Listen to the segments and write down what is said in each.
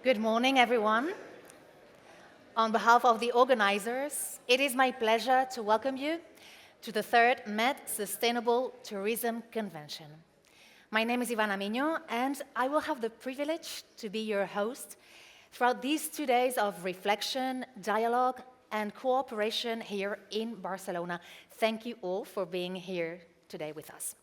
Good morning, everyone. On behalf of the organizers, it is my pleasure to welcome you to the third Med Sustainable Tourism Convention. My name is Ivana Miño, and I will have the privilege to be your host throughout these 2 days of reflection, dialogue, and cooperation here in Barcelona. Thank you all for being here today with us.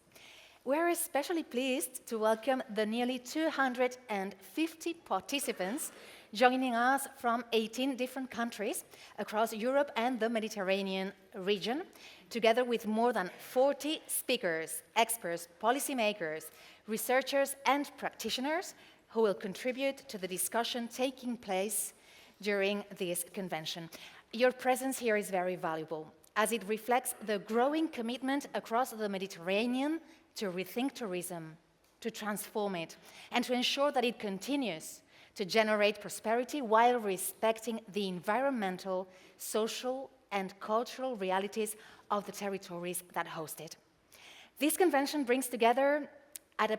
We're especially pleased to welcome the nearly 250 participants joining us from 18 different countries across Europe and the Mediterranean region, together with more than 40 speakers, experts, policymakers, researchers, and practitioners who will contribute to the discussion taking place during this convention. Your presence here is very valuable, as it reflects the growing commitment across the Mediterranean to rethink tourism, to transform it, and to ensure that it continues to generate prosperity while respecting the environmental, social, and cultural realities of the territories that host it. This convention brings us together at a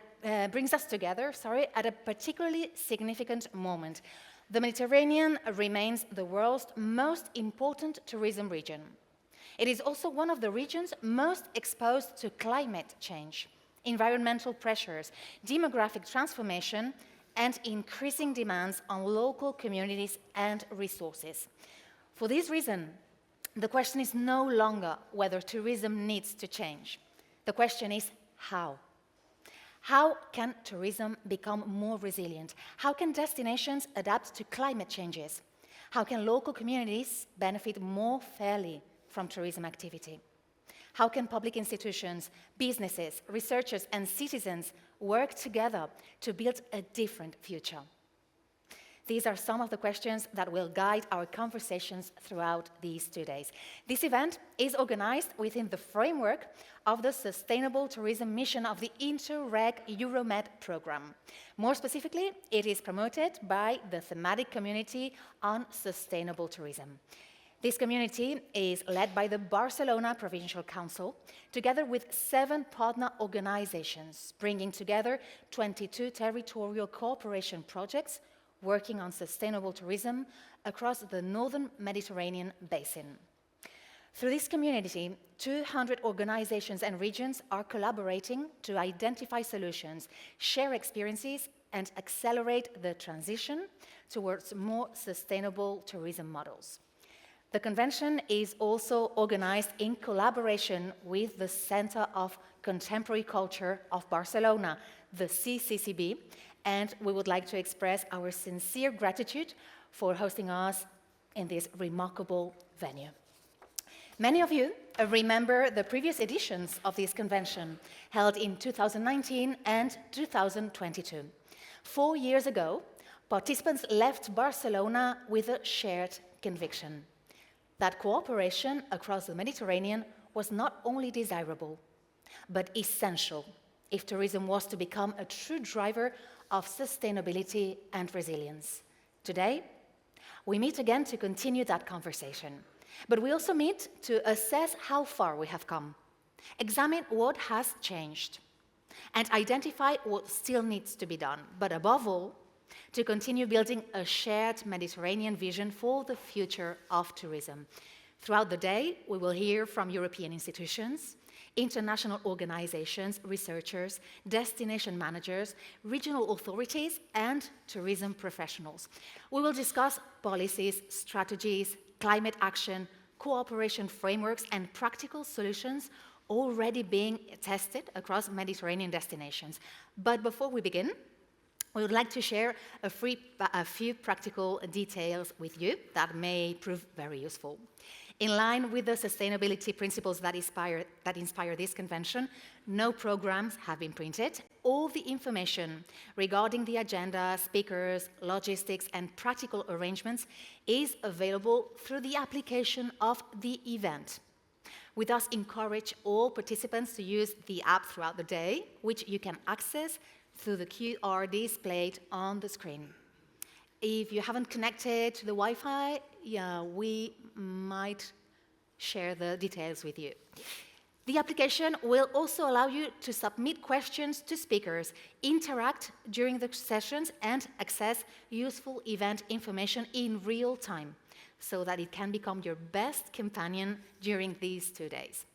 particularly significant moment. The Mediterranean remains the world's most important tourism region. It is also one of the regions most exposed to climate change, environmental pressures, demographic transformation, and increasing demands on local communities and resources. For this reason, the question is no longer whether tourism needs to change. The question is how. How can tourism become more resilient? How can destinations adapt to climate changes? How can local communities benefit more fairly from tourism activity? How can public institutions, businesses, researchers, and citizens work together to build a different future? These are some of the questions that will guide our conversations throughout these 2 days. This event is organized within the framework of the Sustainable Tourism Mission of the Interreg Euromed program. More specifically, it is promoted by the thematic community on sustainable tourism. This community is led by the Barcelona Provincial Council, together with 7 partner organizations, bringing together 22 territorial cooperation projects working on sustainable tourism across the northern Mediterranean basin. Through this community, 200 organizations and regions are collaborating to identify solutions, share experiences, and accelerate the transition towards more sustainable tourism models. The convention is also organized in collaboration with the Center of Contemporary Culture of Barcelona, the CCCB, and we would like to express our sincere gratitude for hosting us in this remarkable venue. Many of you remember the previous editions of this convention, held in 2019 and 2022. 4 years ago, participants left Barcelona with a shared conviction that cooperation across the Mediterranean was not only desirable, but essential if tourism was to become a true driver of sustainability and resilience. Today, we meet again to continue that conversation, but we also meet to assess how far we have come, examine what has changed, and identify what still needs to be done, but above all, to continue building a shared Mediterranean vision for the future of tourism. Throughout the day, we will hear from European institutions, international organizations, researchers, destination managers, regional authorities, and tourism professionals. We will discuss policies, strategies, climate action, cooperation frameworks, and practical solutions already being tested across Mediterranean destinations. But before we begin, we would like to share a few practical details with you that may prove very useful. In line with the sustainability principles that inspire this convention, no programs have been printed. All the information regarding the agenda, speakers, logistics, and practical arrangements is available through the application of the event. We thus encourage all participants to use the app throughout the day, which you can access through the QR displayed on the screen. If you haven't connected to the Wi-Fi, we might share the details with you. The application will also allow you to submit questions to speakers, interact during the sessions, and access useful event information in real time, so that it can become your best companion during these 2 days.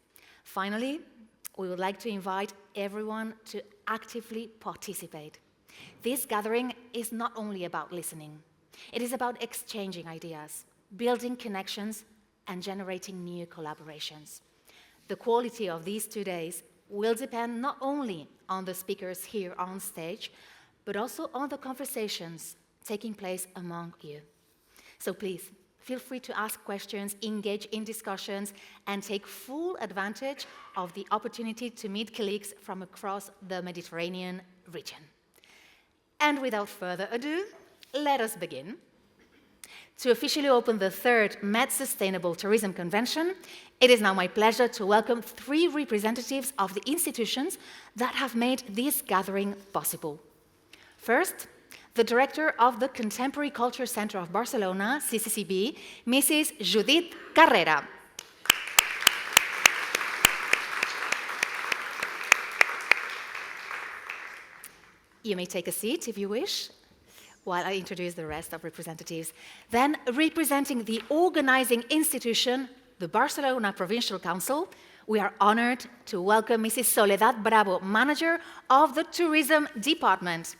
Finally, we would like to invite everyone to actively participate. This gathering is not only about listening. It is about exchanging ideas, building connections, and generating new collaborations. The quality of these 2 days will depend not only on the speakers here on stage, but also on the conversations taking place among you. So please, feel free to ask questions, engage in discussions, and take full advantage of the opportunity to meet colleagues from across the Mediterranean region. And without further ado, let us begin. To officially open the third Med Sustainable Tourism Convention, it is now my pleasure to welcome 3 representatives of the institutions that have made this gathering possible. First, the director of the Contemporary Culture Center of Barcelona, CCCB, Mrs. Judit Carrera. You may take a seat if you wish, while I introduce the rest of representatives. Then, representing the organizing institution, the Barcelona Provincial Council, we are honored to welcome Mrs. Soledad Bravo, manager of the Tourism Department.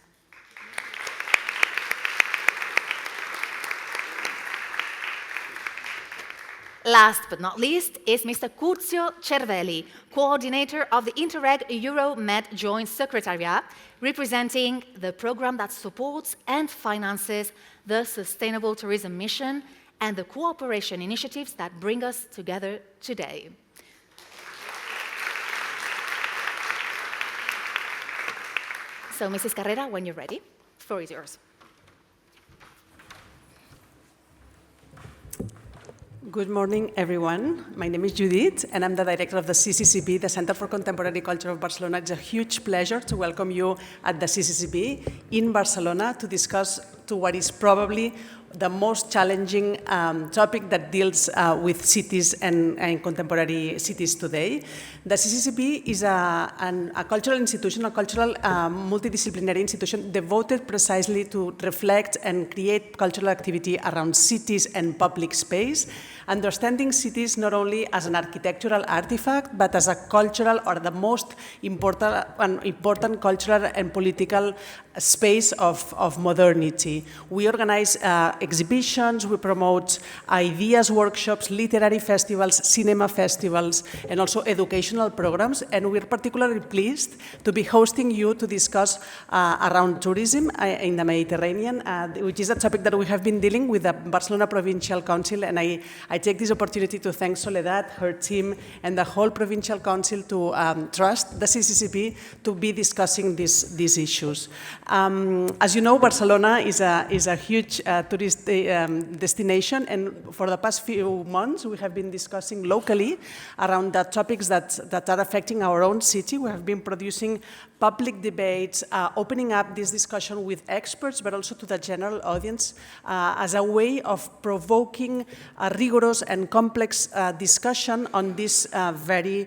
Last but not least is Mr. Curzio Cervelli, coordinator of the Interreg Euro-Med Joint Secretariat, representing the program that supports and finances the Sustainable Tourism Mission and the cooperation initiatives that bring us together today. So, Mrs. Carrera, when you're ready, the floor is yours. Good morning, everyone. My name is Judith, and I'm the director of the CCCB, the Center for Contemporary Culture of Barcelona. It's a huge pleasure to welcome you at the CCCB in Barcelona to discuss what is probably the most challenging topic that deals with cities and contemporary cities today. The CCCB is a cultural institution, a cultural multidisciplinary institution devoted precisely to reflect and create cultural activity around cities and public space, understanding cities not only as an architectural artifact, but as a cultural or the most important cultural and political space of modernity. We organize exhibitions, we promote ideas workshops, literary festivals, cinema festivals, and also educational programs. And we're particularly pleased to be hosting you to discuss around tourism in the Mediterranean, which is a topic that we have been dealing with the Barcelona Provincial Council. And I take this opportunity to thank Soledad, her team, and the whole Provincial Council to trust the CCCB to be discussing these issues. As you know, Barcelona is a huge tourist destination, and for the past few months we have been discussing locally around the topics that are affecting our own city. We have been producing public debates, opening up this discussion with experts, but also to the general audience as a way of provoking a rigorous and complex discussion on this very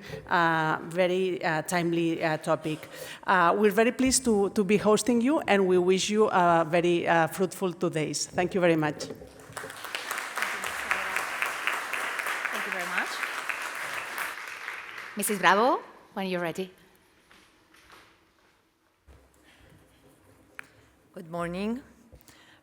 timely topic. We're very pleased to be hosting you, and we wish you very fruitful 2 days. Thank you very much. Thank you very much. Mrs. Bravo, when you're ready. Good morning.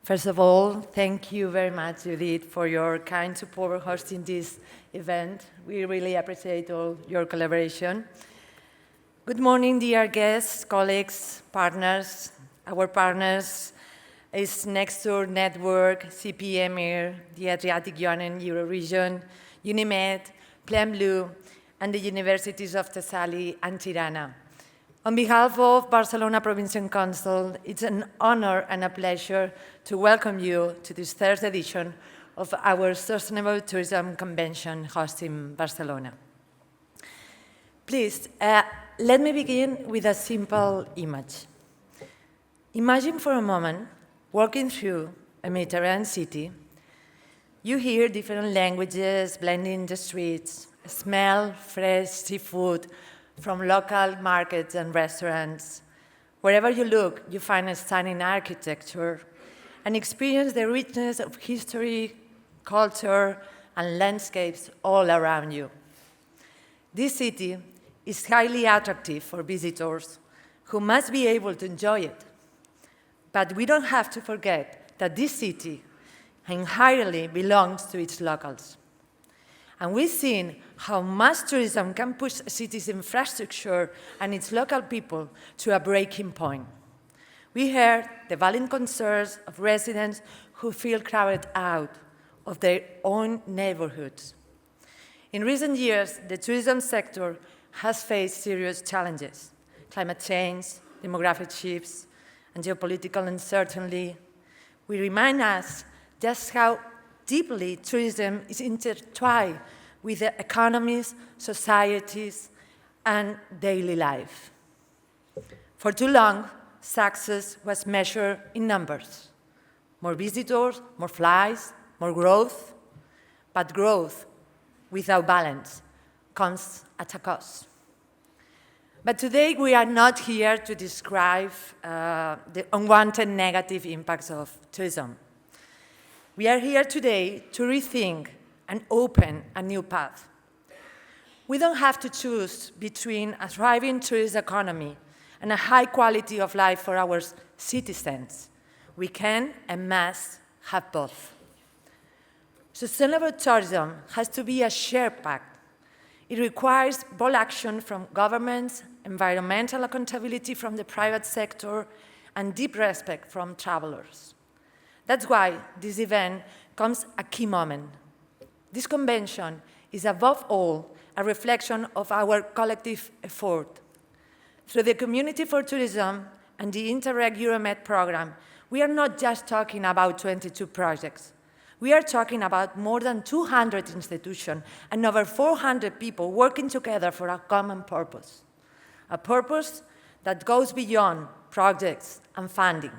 First of all, thank you very much, Judith, for your kind support hosting this event. We really appreciate all your collaboration. Good morning, dear guests, colleagues, partners. Our partners is Nextur Network, CPMR, the Adriatic Ionian Euroregion, UNIMED, Plan Blue, and the Universities of Thessaly and Tirana. On behalf of Barcelona Provincial Council, it's an honor and a pleasure to welcome you to this third edition of our Sustainable Tourism Convention hosted in Barcelona. Please, let me begin with a simple image. Imagine for a moment walking through a Mediterranean city. You hear different languages blending in the streets, smell fresh seafood from local markets and restaurants. Wherever you look, you find a stunning architecture and experience the richness of history, culture, and landscapes all around you. This city is highly attractive for visitors who must be able to enjoy it. But we don't have to forget that this city entirely belongs to its locals. And we've seen how mass tourism can push a city's infrastructure and its local people to a breaking point. We heard the valid concerns of residents who feel crowded out of their own neighborhoods. In recent years, the tourism sector has faced serious challenges: climate change, demographic shifts, and geopolitical uncertainty. We remind us just how deeply tourism is intertwined with the economies, societies, and daily life. For too long, success was measured in numbers: more visitors, more flights, more growth. But growth without balance comes at a cost. But today we are not here to describe the unwanted negative impacts of tourism. We are here today to rethink and open a new path. We don't have to choose between a thriving tourist economy and a high quality of life for our citizens. We can and must have both. Sustainable tourism has to be a shared pact. It requires bold action from governments, environmental accountability from the private sector, and deep respect from travelers. That's why this event comes at a key moment. This convention is above all a reflection of our collective effort. Through the Community for Tourism and the Interreg Euromed program, we are not just talking about 22 projects. We are talking about more than 200 institutions and over 400 people working together for a common purpose, a purpose that goes beyond projects and funding,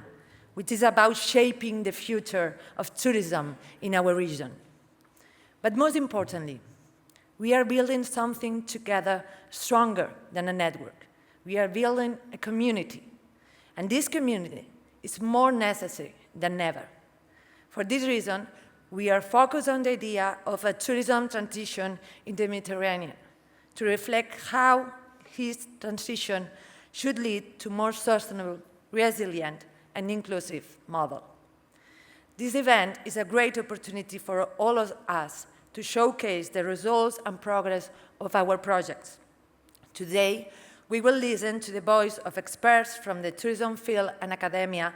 which is about shaping the future of tourism in our region. But most importantly, we are building something together stronger than a network. We are building a community, and this community is more necessary than ever. For this reason, we are focused on the idea of a tourism transition in the Mediterranean to reflect how this transition should lead to more sustainable, resilient, and inclusive model. This event is a great opportunity for all of us to showcase the results and progress of our projects. Today, we will listen to the voice of experts from the tourism field and academia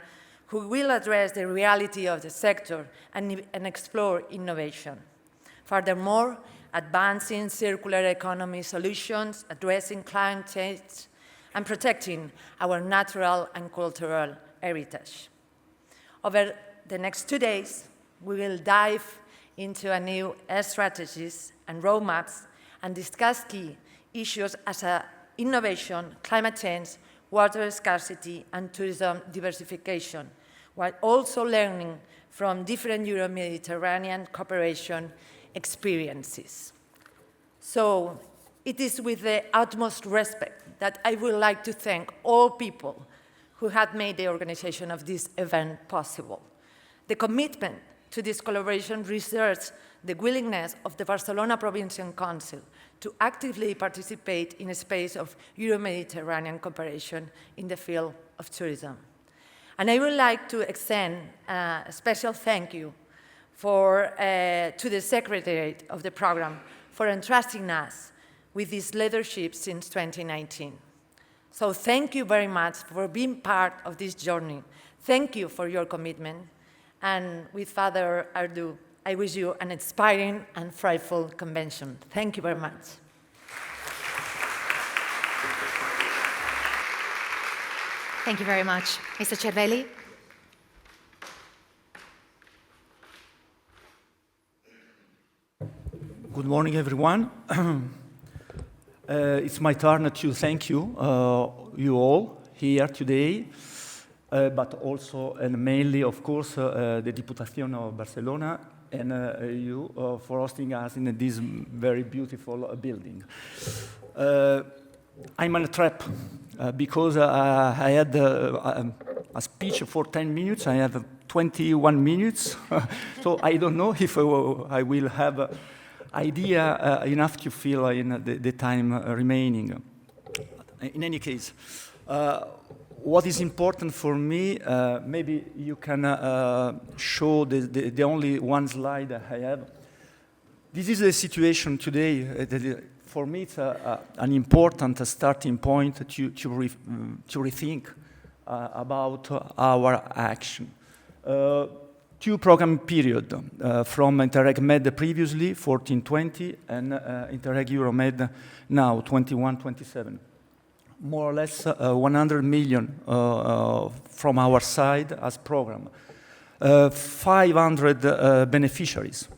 who will address the reality of the sector and explore innovation. Furthermore, advancing circular economy solutions, addressing climate change, and protecting our natural and cultural heritage. Over the next 2 days, we will dive into a new strategies and roadmaps and discuss key issues as innovation, climate change, water scarcity, and tourism diversification, while also learning from different Euro-Mediterranean cooperation experiences. So it is with the utmost respect that I would like to thank all people who had made the organization of this event possible. The commitment to this collaboration research the willingness of the Barcelona Provincial Council to actively participate in a space of Euro-Mediterranean cooperation in the field of tourism. And I would like to extend a special thank you to the Secretariat of the program for entrusting us with this leadership since 2019. So thank you very much for being part of this journey. Thank you for your commitment. And with further ado, I wish you an inspiring and fruitful convention. Thank you very much. Thank you very much. Mr. Cervelli. Good morning, everyone. It's my turn to thank you, you all here today, but also and mainly, of course, the Diputación of Barcelona and you for hosting us in this very beautiful building. I'm on a trap because I had a speech for 10 minutes. I have 21 minutes, so I don't know if I will have idea enough to fill in the time remaining. In any case, what is important for me, maybe you can show the only one slide I have. This is the situation today. For me, it's an important starting point to rethink about our action. Two program period from Interreg Med previously, 14-20, and Interreg Euromed now, 21-27. More or less 100 million from our side as program. 500 beneficiaries.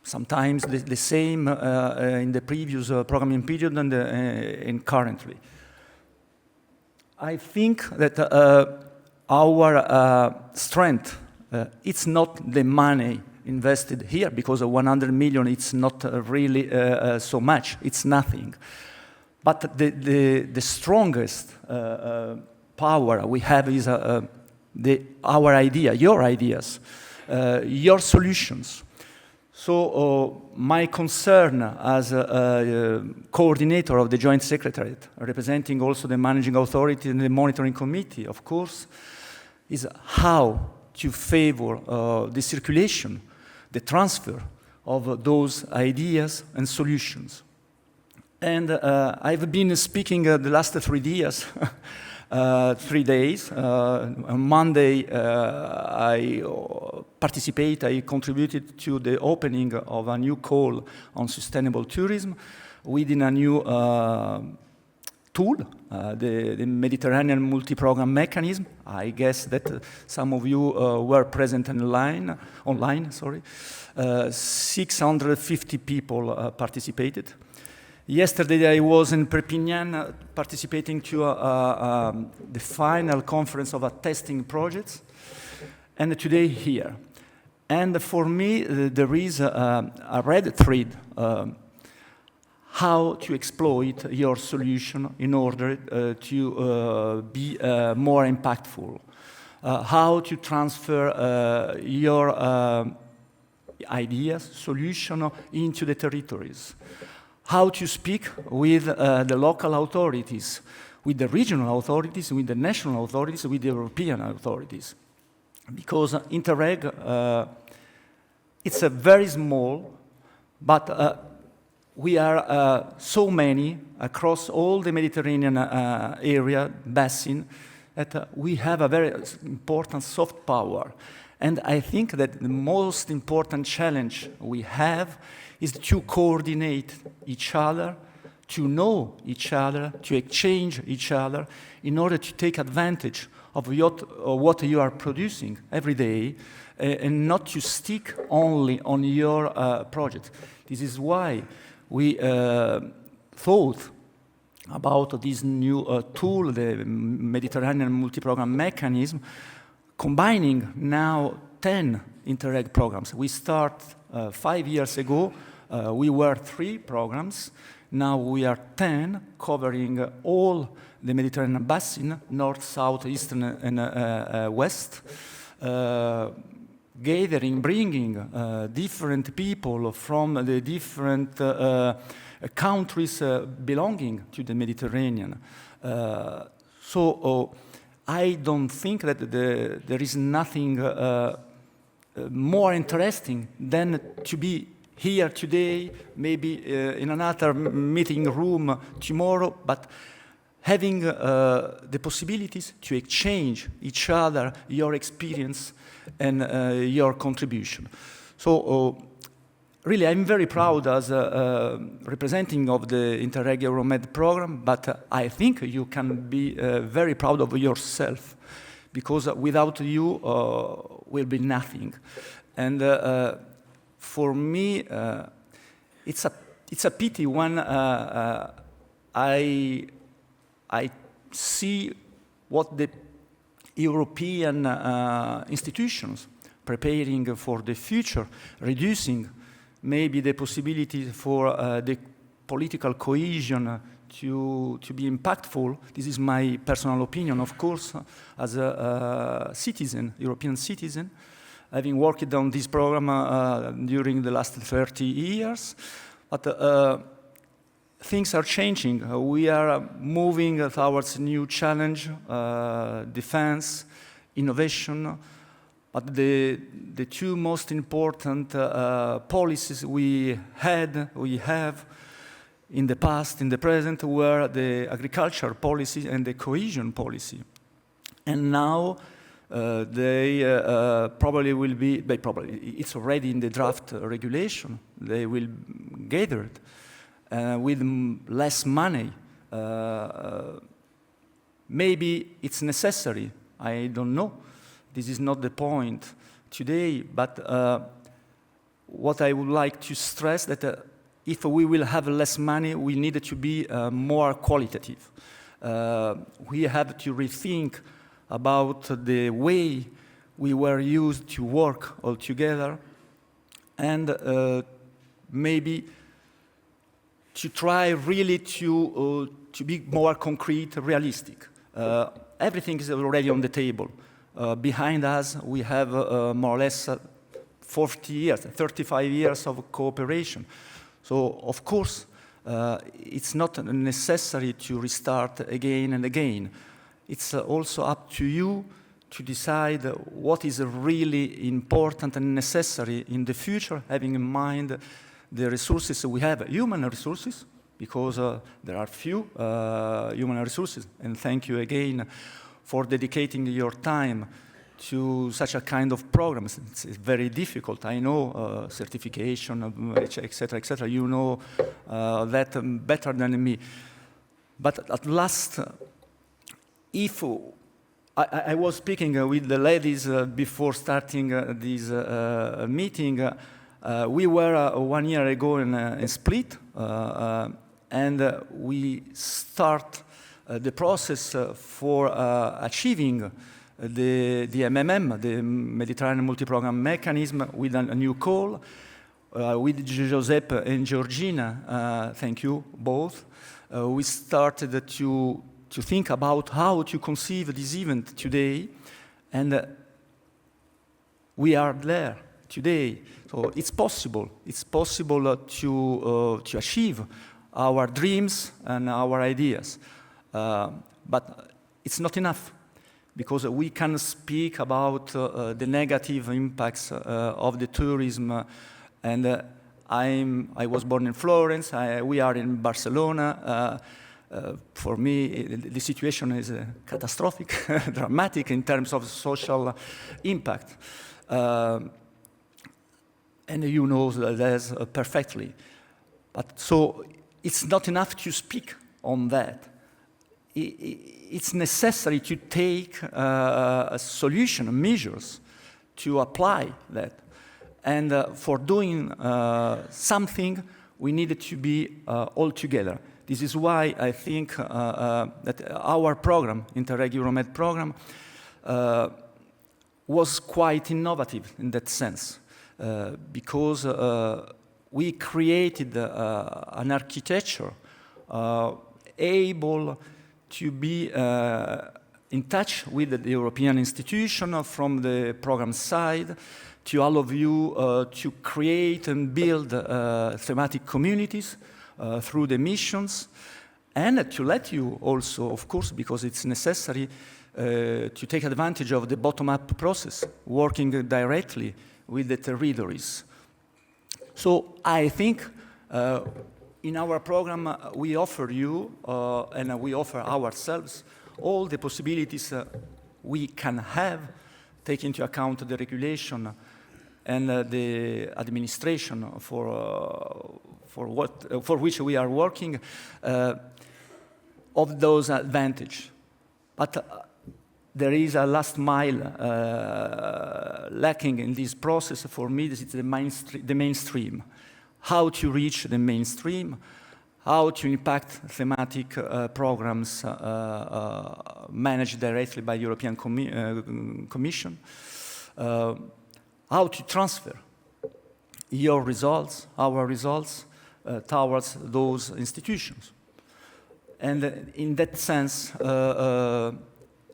Sometimes the same in the previous programming period and currently. I think that our strength, it's not the money invested here, because 100 million, it's not really so much, it's nothing. But the strongest power we have is our idea, your ideas, your solutions. So my concern as a coordinator of the Joint Secretariat, representing also the Managing Authority and the Monitoring Committee, of course, is how to favor the circulation, the transfer of those ideas and solutions. And I've been speaking the last 3 years, 3 days. On Monday, I contributed to the opening of a new call on sustainable tourism within a new tool, the Mediterranean multi-program mechanism. I guess that some of you were present online. 650 people participated. Yesterday I was in Perpignan participating to the final conference of a testing project, and today here. And for me, there is a red thread, how to exploit your solution in order to be more impactful, how to transfer your ideas, solution into the territories. How to speak with the local authorities, with the regional authorities, with the national authorities, with the European authorities. Because Interreg, it's a very small, but we are so many across all the Mediterranean area, basin, that we have a very important soft power. And I think that the most important challenge we have is to coordinate each other, to know each other, to exchange each other, in order to take advantage of what you are producing every day, and not to stick only on your project. This is why we thought about this new tool, the Mediterranean multi-program mechanism, combining now 10 Interreg programs. We start 5 years ago. We were 3 programs. Now we are 10, covering all the Mediterranean basin, north, south, east, and west, gathering, bringing different people from the different countries belonging to the Mediterranean. So I don't think that there is nothing more interesting than to be here today, maybe in another meeting room tomorrow, but having the possibilities to exchange each other, your experience and your contribution. So really, I'm very proud as a representative of the Interreg Euromed program, but I think you can be very proud of yourself, because without you will be nothing. And for me, it's a pity when I see what the European institutions preparing for the future, reducing maybe the possibility for the political cohesion to be impactful. This is my personal opinion, of course, as a citizen, European citizen, having worked on this program during the last 30 years. But things are changing. We are moving towards new challenge, defense, innovation. But the two most important policies we have in the past, in the present, were the agriculture policy and the cohesion policy. And now they probably will be, it's already in the draft regulation, they will gather it with less money. Maybe it's necessary, I don't know. This is not the point today, but what I would like to stress that if we will have less money, we need to be more qualitative. We have to rethink about the way we were used to work all together, and maybe to try really to be more concrete, realistic. Everything is already on the table. Behind us, we have more or less 40 years, 35 years of cooperation. So, of course, it's not necessary to restart again and again. It's also up to you to decide what is really important and necessary in the future, having in mind the resources we have, human resources, because there are few human resources. And thank you again for dedicating your time to such a kind of programs. It's very difficult. I know certification, etc. You know that better than me. But at last, if I was speaking with the ladies before starting this meeting, we were 1 year ago in Split, and we start the process for achieving the MMM, the Mediterranean Multi-Program Mechanism, with a new call. With Giuseppe and Georgina, thank you both, we started to think about how to conceive this event today, and we are there today. So it's possible. It's possible to achieve our dreams and our ideas. But it's not enough, because we can speak about the negative impacts of the tourism. And I was born in Florence. We are in Barcelona. For me, the situation is catastrophic, dramatic in terms of social impact. And you know that perfectly. But so it's not enough to speak on that. It's necessary to take a solution, measures to apply that. And for doing something, we needed to be all together. This is why I think that our program, Interreg Euromed program, was quite innovative in that sense, because we created an architecture able to be in touch with the European institution from the program side, to all of you to create and build thematic communities through the missions, and to let you also, of course, because it's necessary to take advantage of the bottom-up process, working directly with the territories. So I think in our program we offer you, and we offer ourselves, all the possibilities we can have, take into account the regulation and the administration for which we are working, of those advantages. But there is a last mile lacking in this process. For me, this is the mainstream. How to reach the mainstream, how to impact thematic programs managed directly by European Commission, how to transfer your results, our results, towards those institutions. And in that sense,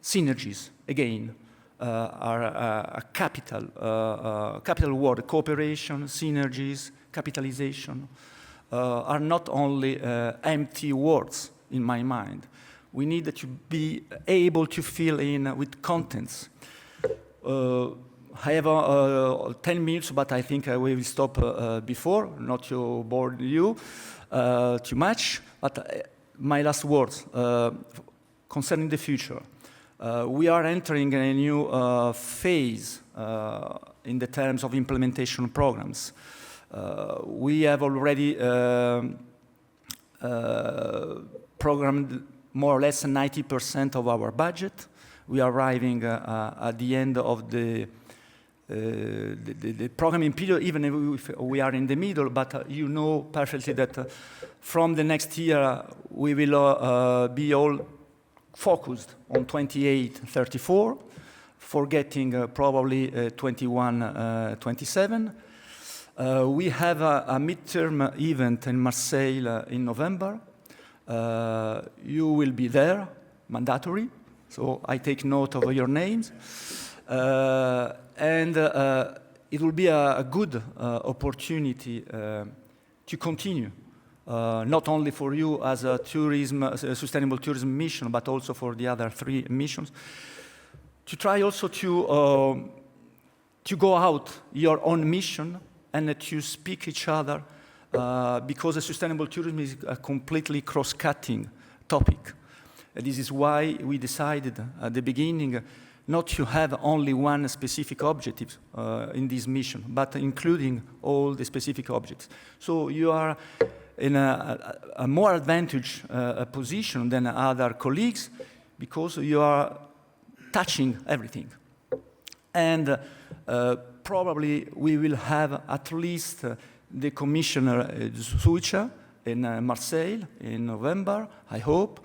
synergies, again, are a capital word. Cooperation, synergies, capitalization are not only empty words in my mind. We need to be able to fill in with contents. I have 10 minutes, but I think I will stop before, not to bore you too much. But my last words concerning the future. We are entering a new phase in the terms of implementation programs. We have already programmed more or less 90% of our budget. We are arriving at the end of the programming period, even if we are in the middle, but you know perfectly that from the next year we will be all focused on 28-34, forgetting probably 21-27. We have a midterm event in Marseille in November. You will be there, mandatory, so I take note of your names. And it will be a good opportunity to continue, not only for you as a sustainable tourism mission, but also for the other 3 missions, to try also to go out your own mission and to speak each other, because a sustainable tourism is a completely cross-cutting topic. And this is why we decided at the beginning not to have only one specific objective in this mission, but including all the specific objects. So you are in a more advantageous position than other colleagues because you are touching everything. And probably we will have at least the Commissioner Sucha in Marseille in November, I hope.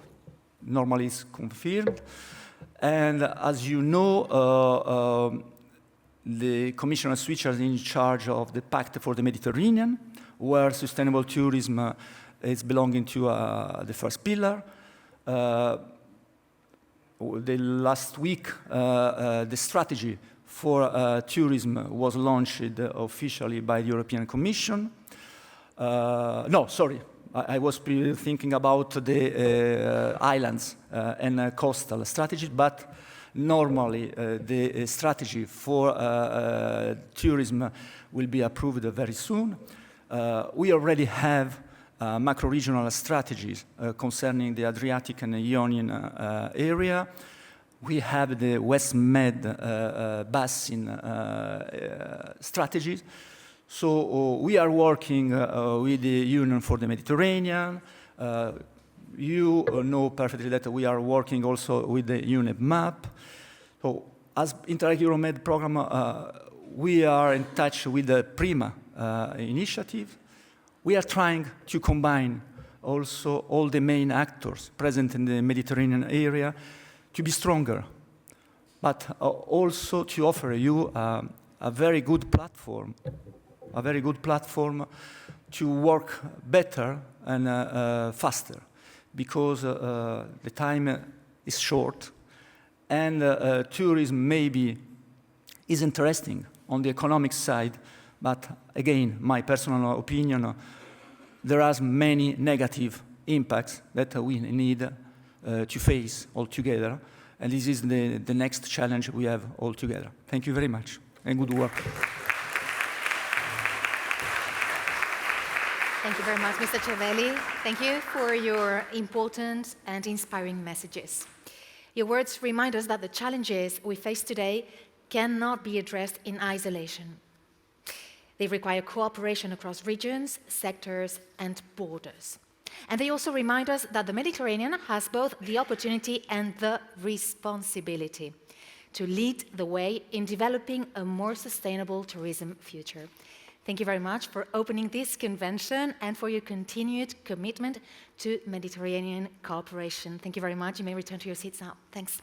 Normally it's confirmed. And as you know, the Commissioner Switcher is in charge of the Pact for the Mediterranean, where sustainable tourism is belonging to the first pillar. The last week, the strategy for tourism was launched officially by the European Commission. No, sorry. I was thinking about the islands and coastal strategy, but normally the strategy for tourism will be approved very soon. We already have macro-regional strategies concerning the Adriatic and Ionian area. We have the West Med Basin strategies. So we are working with the Union for the Mediterranean. You know perfectly that we are working also with the UNEP map. So as Interreg Euromed program, we are in touch with the PRIMA initiative. We are trying to combine also all the main actors present in the Mediterranean area to be stronger, but also to offer you a very good platform to work better and faster, because the time is short, and tourism maybe is interesting on the economic side, but again, my personal opinion, there are many negative impacts that we need to face all together, and this is the next challenge we have all together. Thank you very much, and good work. Thank you very much, Mr. Cervelli. Thank you for your important and inspiring messages. Your words remind us that the challenges we face today cannot be addressed in isolation. They require cooperation across regions, sectors, and borders. And they also remind us that the Mediterranean has both the opportunity and the responsibility to lead the way in developing a more sustainable tourism future. Thank you very much for opening this convention and for your continued commitment to Mediterranean cooperation. Thank you very much. You may return to your seats now. Thanks.